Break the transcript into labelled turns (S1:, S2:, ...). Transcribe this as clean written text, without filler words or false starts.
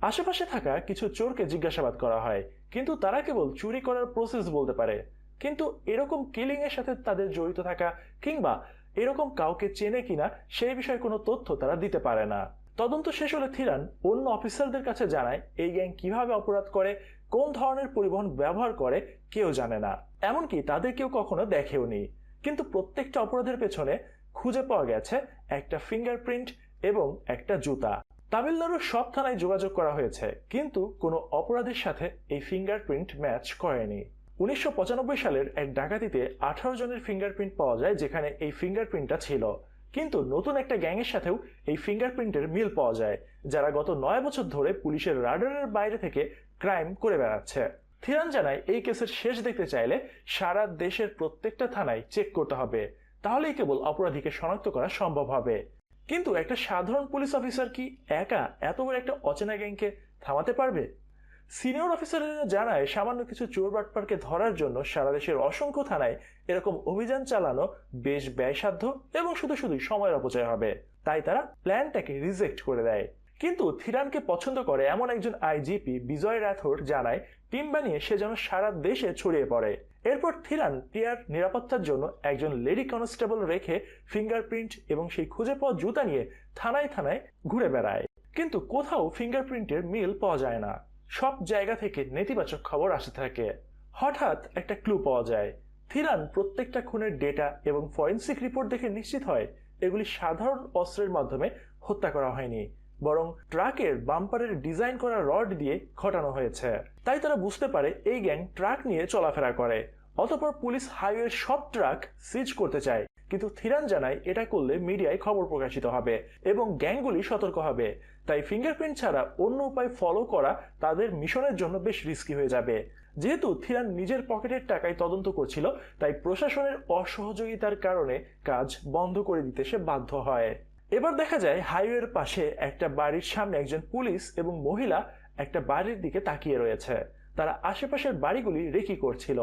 S1: আশেপাশে থাকা কিছু চোরকে জিজ্ঞাসাবাদ করা হয়, কিন্তু তারা কেবল চুরি করার প্রসেস বলতে পারে। কিন্তু এরকম কিলিং এর সাথে তাদের জড়িত থাকা কিংবা এরকম কাউকে চেনে কিনা সেই বিষয়ে কোনো তথ্য তারা দিতে পারে না। তদন্ত শেষ হলে থিরান অন্য অফিসারদের কাছে জানায় এই গ্যাং কিভাবে অপরাধ করে, কোন ধরনের পরিবহন ব্যবহার করে কেউ জানে না, এমনকি তাদের কেউ কখনো দেখেও নি। কিন্তু প্রত্যেকটা অপরাধের পেছনে খুঁজে পাওয়া গেছে একটা ফিঙ্গারপ্রিন্ট এবং একটা জুতা। তামিলনাড়ুর সব থানায় যোগাযোগ করা হয়েছে, কিন্তু কোনো অপরাধীর সাথে এই ফিঙ্গারপ্রিন্ট ম্যাচ করেনি। 1995 সালের এক ডাকাতিতে 18 জনের ফিঙ্গারপ্রিন্ট পাওয়া যায় যেখানে এই ফিঙ্গারপ্রিন্টটা ছিল। কিন্তু নতুন একটা গ্যাংয়ের সাথেও এই ফিঙ্গারপ্রিন্টের মিল পাওয়া যায়, যারা গত 9 বছর ধরে পুলিশের রাডারের বাইরে থেকে ক্রাইম করে বেড়াচ্ছে। থিরান জানায় এই কেসের শেষ দেখতে চাইলে সারা দেশের প্রত্যেকটা থানায় চেক করতে হবে, তাহলেই কেবল অপরাধীকে শনাক্ত করা সম্ভব হবে। কিন্তু একটা সাধারণ পুলিশ অফিসার কি একা এত বড় একটা অচেনা গ্যাংকে থামাতে পারবে? সিনিয়র অফিসাররা জানায় সামান্য কিছু চোর বাটপারকে ধরার জন্য সারা দেশের অসংখ্য থানায় এরকম অভিযান চালানো বেশ ব্যয়সাধ্য এবং শুধু শুধুই সময়ের অপচয় হবে। তাই তারা প্ল্যানটাকে রিজেক্ট করে দেয়। কিন্তু থিরানকে পছন্দ করে এমন একজন আইজিপি বিজয় রাথোর জানায় টিম বানিয়ে সে যেন সারা দেশে ছড়িয়ে পড়ে। এরপর থিরান প্রিয়ার নিরাপত্তার জন্য একজন লেডি কনস্টেবল রেখে ফিঙ্গারপ্রিন্ট এবং সেই খুঁজে পাওয়া জুতা নিয়ে থানায় থানায় ঘুরে বেড়ায়। কিন্তু কোথাও ফিঙ্গারপ্রিন্টের মিল পাওয়া যায় না। সব জায়গা থেকে নেতিবাচক খবর আসতে থাকে। হঠাৎ একটা ক্লু পাওয়া যায়। থিরান প্রত্যেকটা খুনের ডেটা এবং ফরেন্সিক রিপোর্ট দেখে নিশ্চিত হয় এগুলি সাধারণ অস্ত্রের মাধ্যমে হত্যা করা হয়নি, বরং ট্রাকের বাম্পারের ডিজাইন করা রড দিয়ে ঘটানো হয়েছে। তাই তারা বুঝতে পারে এই গ্যাং ট্রাক নিয়ে চলাফেরা করে। অতঃপর পুলিশ হাইওয়ের সব ট্রাক সিজ করতে চায়, কিন্তু থিরান জানায় এটা করলে মিডিয়ায় খবর প্রকাশিত হবে এবং গ্যাংগুলি সতর্ক হবে। তাই ফিঙ্গারপ্রিন্ট ছাড়া অন্য উপায় ফলো করা তাদের মিশনের জন্য বেশ রিস্কি হয়ে যাবে। যেহেতু থিরান নিজের পকেটের টাকায় তদন্ত করছিল, তাই প্রশাসনের অসহযোগিতার কারণে কাজ বন্ধ করে দিতে সে বাধ্য হয়। এবার দেখা যায় হাইওয়ের পাশে একটা বাড়ির সামনে একজন পুলিশ এবং মহিলা একটা বাড়ির দিকে তাকিয়ে রয়েছে। তারা আশেপাশের বাড়িগুলি রেকি করছিল।